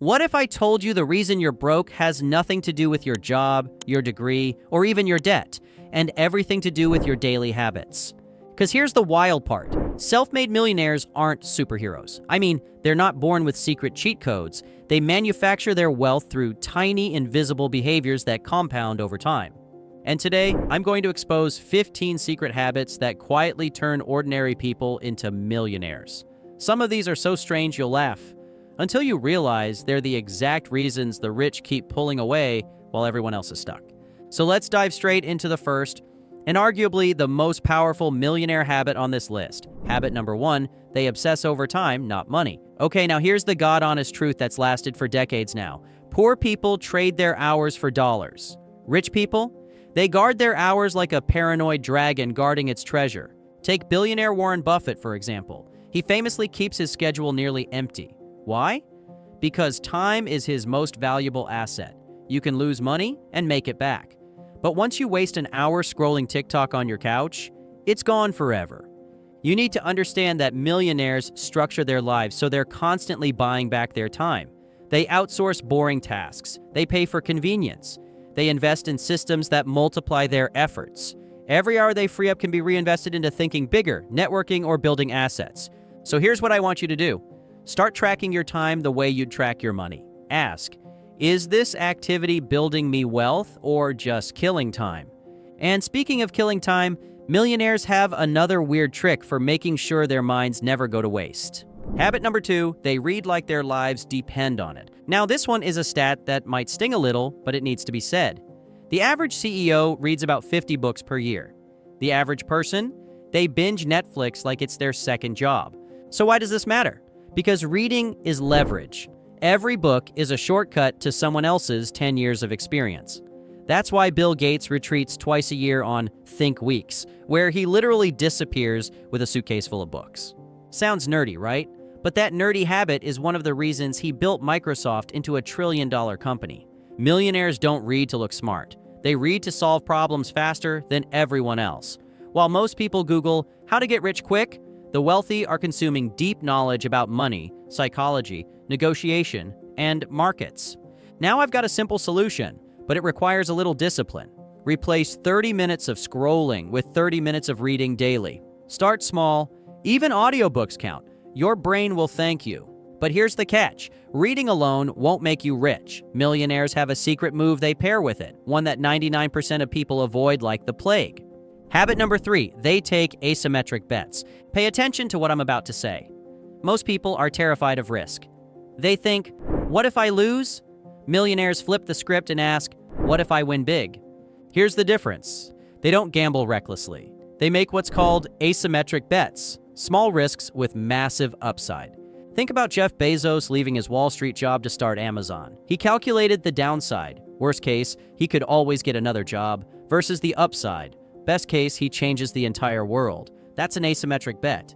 What if I told you the reason you're broke has nothing to do with your job, your degree, or even your debt, and everything to do with your daily habits? Because here's the wild part. Self-made millionaires aren't superheroes. I mean, they're not born with secret cheat codes. They manufacture their wealth through tiny, invisible behaviors that compound over time. And today, I'm going to expose 15 secret habits that quietly turn ordinary people into millionaires. Some of these are so strange you'll laugh, until you realize they're the exact reasons the rich keep pulling away while everyone else is stuck. So let's dive straight into the first, and arguably the most powerful millionaire habit on this list. Habit number 1, they obsess over time, not money. Okay, now here's the God-honest truth that's lasted for decades now. Poor people trade their hours for dollars. Rich people? They guard their hours like a paranoid dragon guarding its treasure. Take billionaire Warren Buffett, for example. He famously keeps his schedule nearly empty. Why? Because time is his most valuable asset. You can lose money and make it back. But once you waste an hour scrolling TikTok on your couch, it's gone forever. You need to understand that millionaires structure their lives so they're constantly buying back their time. They outsource boring tasks. They pay for convenience. They invest in systems that multiply their efforts. Every hour they free up can be reinvested into thinking bigger, networking, or building assets. So here's what I want you to do. Start tracking your time the way you'd track your money. Ask, is this activity building me wealth or just killing time? And speaking of killing time, millionaires have another weird trick for making sure their minds never go to waste. Habit number 2, they read like their lives depend on it. Now, this one is a stat that might sting a little, but it needs to be said. The average CEO reads about 50 books per year. The average person, they binge Netflix like it's their second job. So why does this matter? Because reading is leverage. Every book is a shortcut to someone else's 10 years of experience. That's why Bill Gates retreats twice a year on Think Weeks, where he literally disappears with a suitcase full of books. Sounds nerdy, right? But that nerdy habit is one of the reasons he built Microsoft into a trillion-dollar company. Millionaires don't read to look smart. They read to solve problems faster than everyone else. While most people Google how to get rich quick, the wealthy are consuming deep knowledge about money, psychology, negotiation, and markets. Now I've got a simple solution, but it requires a little discipline. Replace 30 minutes of scrolling with 30 minutes of reading daily. Start small. Even audiobooks count. Your brain will thank you. But here's the catch. Reading alone won't make you rich. Millionaires have a secret move they pair with it, one that 99% of people avoid like the plague. Habit number 3, they take asymmetric bets. Pay attention to what I'm about to say. Most people are terrified of risk. They think, what if I lose? Millionaires flip the script and ask, what if I win big? Here's the difference. They don't gamble recklessly. They make what's called asymmetric bets, small risks with massive upside. Think about Jeff Bezos leaving his Wall Street job to start Amazon. He calculated the downside. Worst case, he could always get another job, versus the upside. Best case, he changes the entire world. That's an asymmetric bet.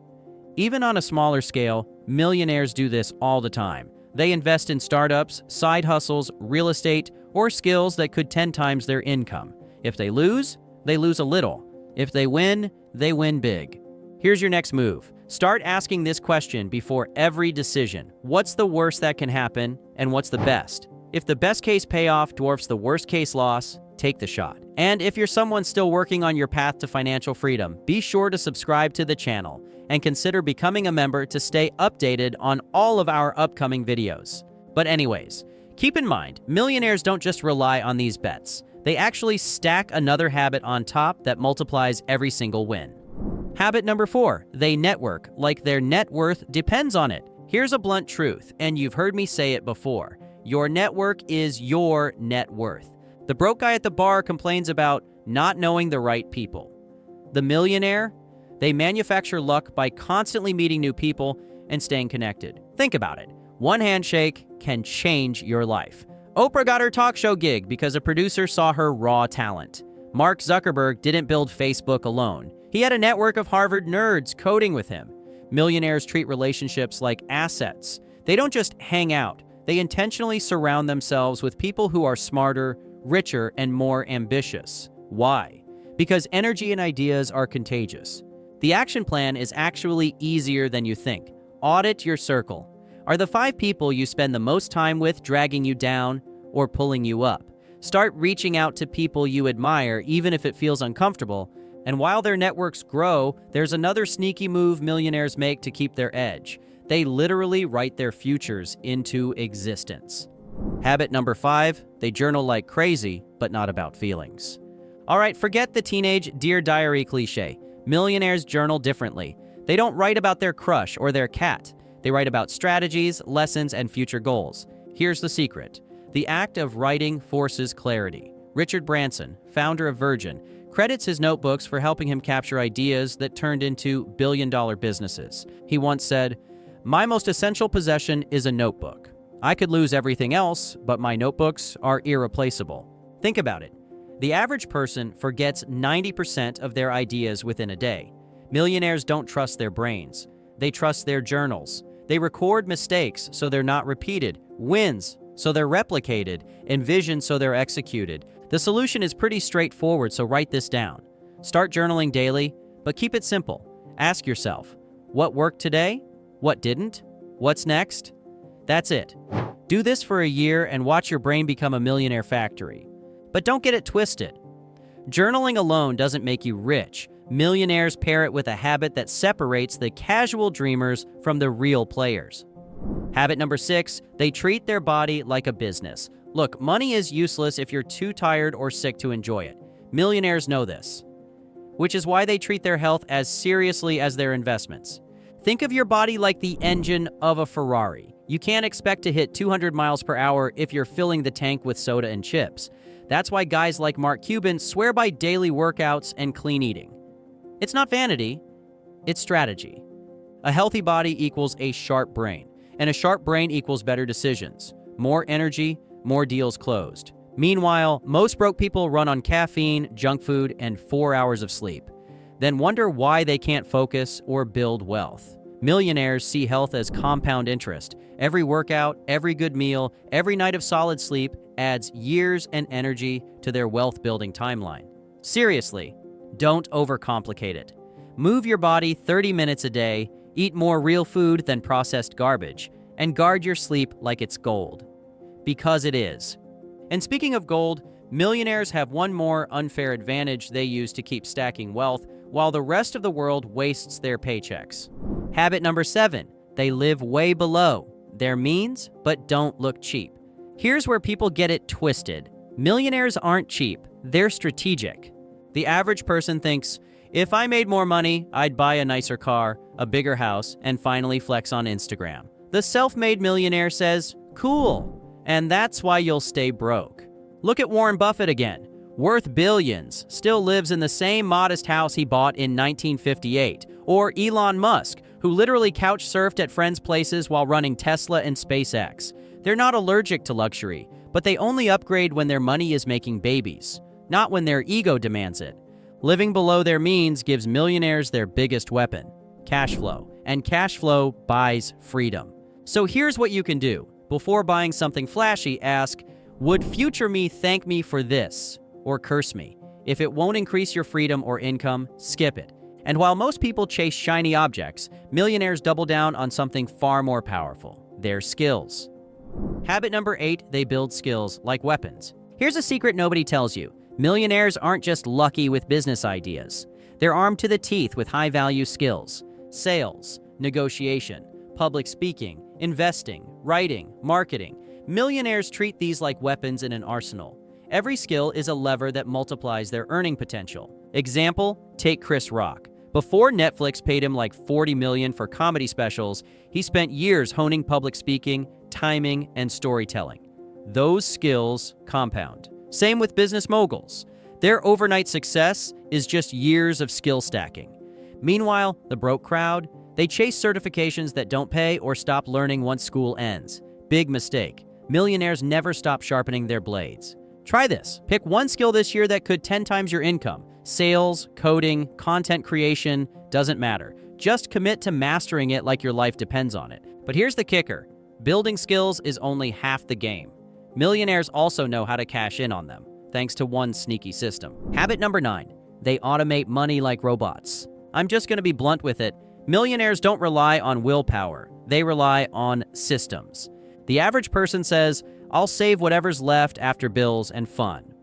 Even on a smaller scale, millionaires do this all the time. They invest in startups, side hustles, real estate, or skills that could 10 times their income. If they lose a little. If they win big. Here's your next move. Start asking this question before every decision. What's the worst that can happen, and what's the best? If the best case payoff dwarfs the worst case loss, take the shot. And if you're someone still working on your path to financial freedom, be sure to subscribe to the channel and consider becoming a member to stay updated on all of our upcoming videos. But anyways, keep in mind, millionaires don't just rely on these bets. They actually stack another habit on top that multiplies every single win. Habit number 4, they network like their net worth depends on it. Here's a blunt truth, and you've heard me say it before. Your network is your net worth. The broke guy at the bar complains about not knowing the right people. The millionaire, they manufacture luck by constantly meeting new people and staying connected. Think about it. One handshake can change your life. Oprah got her talk show gig because a producer saw her raw talent. Mark Zuckerberg didn't build Facebook alone. He had a network of Harvard nerds coding with him. Millionaires treat relationships like assets. They don't just hang out. They intentionally surround themselves with people who are smarter, richer, and more ambitious. Why? Because energy and ideas are contagious. The action plan is actually easier than you think. Audit your circle. Are the 5 people you spend the most time with dragging you down or pulling you up? Start reaching out to people you admire, even if it feels uncomfortable. And while their networks grow, there's another sneaky move millionaires make to keep their edge. They literally write their futures into existence. Habit number 5, they journal like crazy, but not about feelings. All right, forget the teenage Dear Diary cliche. Millionaires journal differently. They don't write about their crush or their cat. They write about strategies, lessons, and future goals. Here's the secret. The act of writing forces clarity. Richard Branson, founder of Virgin, credits his notebooks for helping him capture ideas that turned into billion-dollar businesses. He once said, "My most essential possession is a notebook. I could lose everything else, but my notebooks are irreplaceable." Think about it. The average person forgets 90% of their ideas within a day. Millionaires don't trust their brains. They trust their journals. They record mistakes so they're not repeated, wins so they're replicated, and vision so they're executed. The solution is pretty straightforward, so write this down. Start journaling daily, but keep it simple. Ask yourself, what worked today? What didn't? What's next? That's it. Do this for a year and watch your brain become a millionaire factory. But don't get it twisted. Journaling alone doesn't make you rich. Millionaires pair it with a habit that separates the casual dreamers from the real players. Habit number 6, they treat their body like a business. Look, money is useless if you're too tired or sick to enjoy it. Millionaires know this, which is why they treat their health as seriously as their investments. Think of your body like the engine of a Ferrari. You can't expect to hit 200 miles per hour if you're filling the tank with soda and chips. That's why guys like Mark Cuban swear by daily workouts and clean eating. It's not vanity, it's strategy. A healthy body equals a sharp brain, and a sharp brain equals better decisions. More energy, more deals closed. Meanwhile, most broke people run on caffeine, junk food, and 4 hours of sleep. Then wonder why they can't focus or build wealth. Millionaires see health as compound interest. Every workout, every good meal, every night of solid sleep adds years and energy to their wealth-building timeline. Seriously, don't overcomplicate it. Move your body 30 minutes a day, eat more real food than processed garbage, and guard your sleep like it's gold. Because it is. And speaking of gold, millionaires have one more unfair advantage they use to keep stacking wealth while the rest of the world wastes their paychecks. Habit number 7, they live way below their means, but don't look cheap. Here's where people get it twisted. Millionaires aren't cheap, they're strategic. The average person thinks, if I made more money, I'd buy a nicer car, a bigger house, and finally flex on Instagram. The self-made millionaire says, cool, and that's why you'll stay broke. Look at Warren Buffett again. Worth billions, still lives in the same modest house he bought in 1958. Or Elon Musk, who literally couch surfed at friends' places while running Tesla and SpaceX. They're not allergic to luxury, but they only upgrade when their money is making babies, not when their ego demands it. Living below their means gives millionaires their biggest weapon, cash flow, and cash flow buys freedom. So here's what you can do. Before buying something flashy, ask, would future me thank me for this or curse me? If it won't increase your freedom or income, skip it. And while most people chase shiny objects, millionaires double down on something far more powerful, their skills. Habit number 8, they build skills like weapons. Here's a secret nobody tells you. Millionaires aren't just lucky with business ideas. They're armed to the teeth with high-value skills. Sales, negotiation, public speaking, investing, writing, marketing. Millionaires treat these like weapons in an arsenal. Every skill is a lever that multiplies their earning potential. Example, take Chris Rock. Before Netflix paid him like $40 million for comedy specials, he spent years honing public speaking, timing, and storytelling. Those skills compound. Same with business moguls. Their overnight success is just years of skill stacking. Meanwhile, the broke crowd, they chase certifications that don't pay or stop learning once school ends. Big mistake. Millionaires never stop sharpening their blades. Try this. Pick one skill this year that could 10 times your income. Sales, coding, content creation, doesn't matter. Just commit to mastering it like your life depends on it. But here's the kicker. Building skills is only half the game. Millionaires also know how to cash in on them, thanks to one sneaky system. Habit number 9, they automate money like robots. I'm just going to be blunt with it. Millionaires don't rely on willpower. They rely on systems. The average person says, "I'll save whatever's left after bills and fun."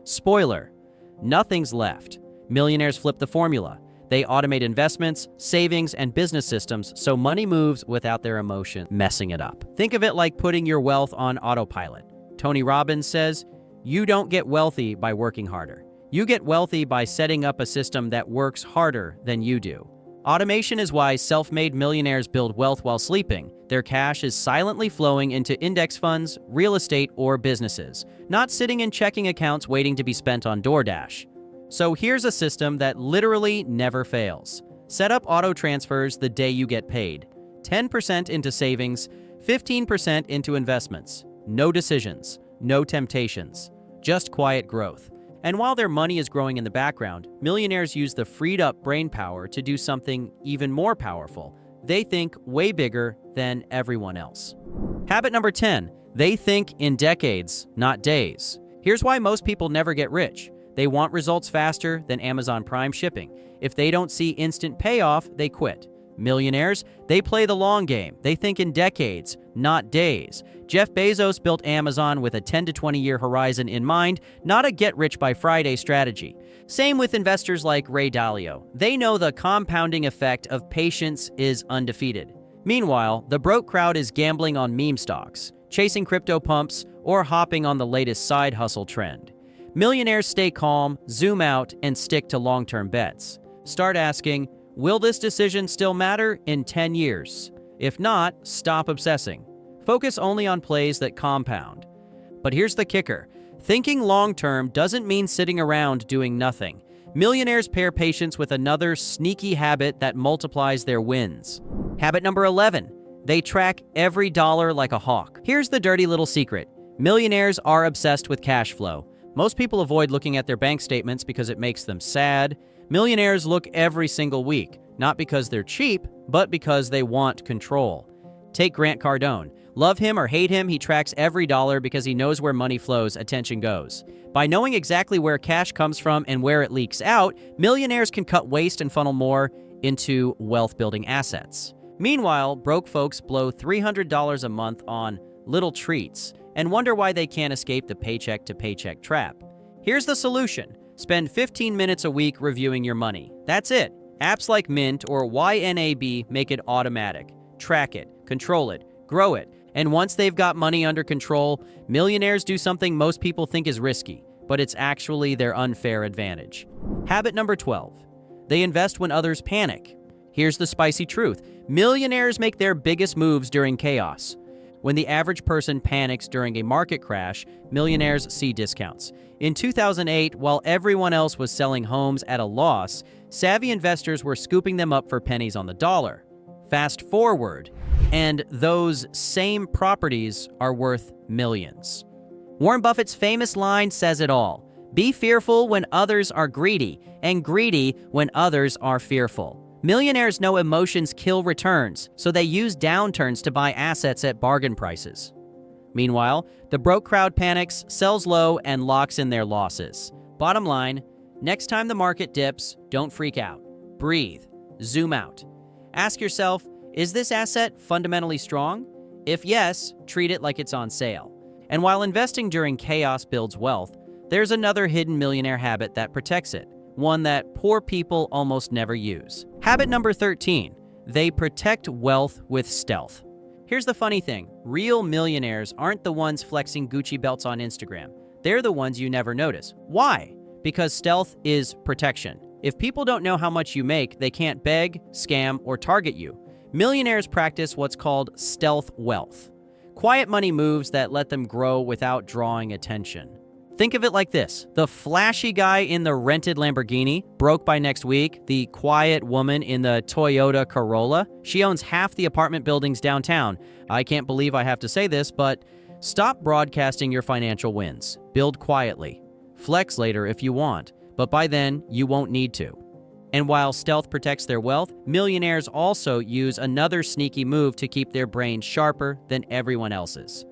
Spoiler: nothing's left. Millionaires flip the formula. They automate investments, savings, and business systems so money moves without their emotion messing it up. Think of it like putting your wealth on autopilot. Tony Robbins says, "You don't get wealthy by working harder. You get wealthy by setting up a system that works harder than you do." Automation is why self-made millionaires build wealth while sleeping. Their cash is silently flowing into index funds, real estate, or businesses, not sitting in checking accounts waiting to be spent on DoorDash. So here's a system that literally never fails. Set up auto transfers the day you get paid. 10% into savings, 15% into investments. No decisions, no temptations, just quiet growth. And while their money is growing in the background, millionaires use the freed up brain power to do something even more powerful. They think way bigger than everyone else. Habit number 10, they think in decades, not days. Here's why most people never get rich. They want results faster than Amazon Prime shipping. If they don't see instant payoff, they quit. Millionaires, they play the long game. They think in decades, not days. Jeff Bezos built Amazon with a 10 to 20-year horizon in mind, not a get-rich-by-Friday strategy. Same with investors like Ray Dalio. They know the compounding effect of patience is undefeated. Meanwhile, the broke crowd is gambling on meme stocks, chasing crypto pumps, or hopping on the latest side hustle trend. Millionaires stay calm, zoom out, and stick to long-term bets. Start asking, will this decision still matter in 10 years? If not, stop obsessing. Focus only on plays that compound. But here's the kicker. Thinking long-term doesn't mean sitting around doing nothing. Millionaires pair patience with another sneaky habit that multiplies their wins. Habit number 11. They track every dollar like a hawk. Here's the dirty little secret. Millionaires are obsessed with cash flow. Most people avoid looking at their bank statements because it makes them sad. Millionaires look every single week, not because they're cheap, but because they want control. Take Grant Cardone. Love him or hate him, he tracks every dollar because he knows where money flows, attention goes. By knowing exactly where cash comes from and where it leaks out, millionaires can cut waste and funnel more into wealth-building assets. Meanwhile, broke folks blow $300 a month on little treats and wonder why they can't escape the paycheck-to-paycheck trap. Here's the solution. Spend 15 minutes a week reviewing your money. That's it. Apps like Mint or YNAB make it automatic. Track it, control it, grow it. And once they've got money under control, millionaires do something most people think is risky, but it's actually their unfair advantage. Habit number 12. They invest when others panic. Here's the spicy truth. Millionaires make their biggest moves during chaos. When the average person panics during a market crash, millionaires see discounts. In 2008, while everyone else was selling homes at a loss, savvy investors were scooping them up for pennies on the dollar. Fast forward, and those same properties are worth millions. Warren Buffett's famous line says it all. Be fearful when others are greedy, and greedy when others are fearful. Millionaires know emotions kill returns, so they use downturns to buy assets at bargain prices. Meanwhile, the broke crowd panics, sells low, and locks in their losses. Bottom line, next time the market dips, don't freak out. Breathe. Zoom out. Ask yourself, is this asset fundamentally strong? If yes, treat it like it's on sale. And while investing during chaos builds wealth, there's another hidden millionaire habit that protects it. One that poor people almost never use. Habit number 13. They protect wealth with stealth. Here's the funny thing. Real millionaires aren't the ones flexing Gucci belts on Instagram. They're the ones you never notice. Why? Because stealth is protection. If people don't know how much you make, they can't beg, scam, or target you. Millionaires practice what's called stealth wealth. Quiet money moves that let them grow without drawing attention. Think of it like this. The flashy guy in the rented Lamborghini, broke by next week. The quiet woman in the Toyota Corolla. She owns half the apartment buildings downtown. I can't believe I have to say this, but stop broadcasting your financial wins. Build quietly. Flex later if you want, but by then, you won't need to. And while stealth protects their wealth, millionaires also use another sneaky move to keep their brains sharper than everyone else's.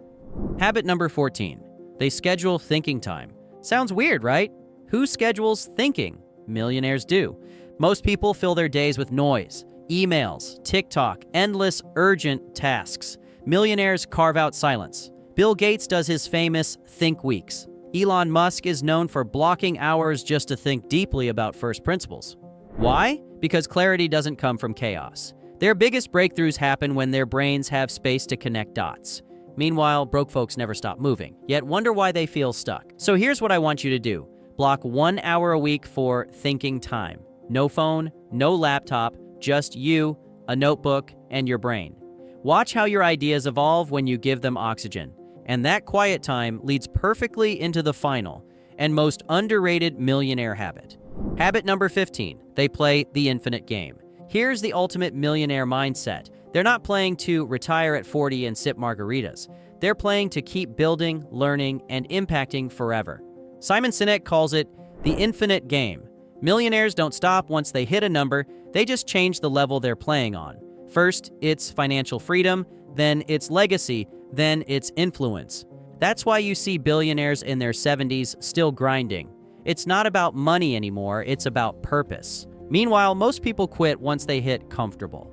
Habit number 14. They schedule thinking time. Sounds weird, right? Who schedules thinking? Millionaires do. Most people fill their days with noise. Emails, TikTok, endless urgent tasks. Millionaires carve out silence. Bill Gates does his famous think weeks. Elon Musk is known for blocking hours just to think deeply about first principles. Why? Because clarity doesn't come from chaos. Their biggest breakthroughs happen when their brains have space to connect dots. Meanwhile, broke folks never stop moving, yet wonder why they feel stuck. So here's what I want you to do. Block 1 hour a week for thinking time. No phone, no laptop, just you, a notebook, and your brain. Watch how your ideas evolve when you give them oxygen. And that quiet time leads perfectly into the final and most underrated millionaire habit. Habit number 15, they play the infinite game. Here's the ultimate millionaire mindset. They're not playing to retire at 40 and sip margaritas. They're playing to keep building, learning, and impacting forever. Simon Sinek calls it the infinite game. Millionaires don't stop once they hit a number, they just change the level they're playing on. First, it's financial freedom, then it's legacy, then it's influence. That's why you see billionaires in their 70s still grinding. It's not about money anymore, it's about purpose. Meanwhile, most people quit once they hit comfortable.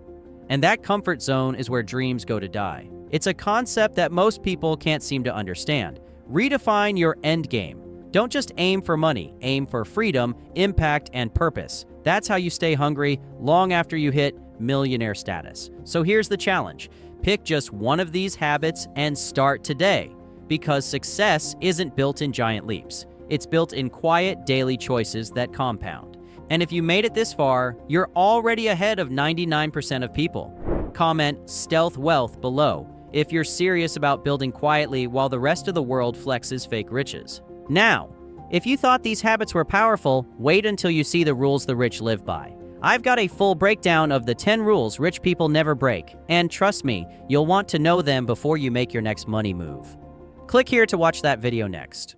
And that comfort zone is where dreams go to die. It's a concept that most people can't seem to understand. Redefine your end game. Don't just aim for money, aim for freedom, impact, and purpose. That's how you stay hungry long after you hit millionaire status. So here's the challenge. Pick just one of these habits and start today. Because success isn't built in giant leaps. It's built in quiet daily choices that compound. And if you made it this far, you're already ahead of 99% of people. Comment stealth wealth below if you're serious about building quietly while the rest of the world flexes fake riches. Now, if you thought these habits were powerful, wait until you see the rules the rich live by. I've got a full breakdown of the 10 rules rich people never break, and trust me, you'll want to know them before you make your next money move. Click here to watch that video next.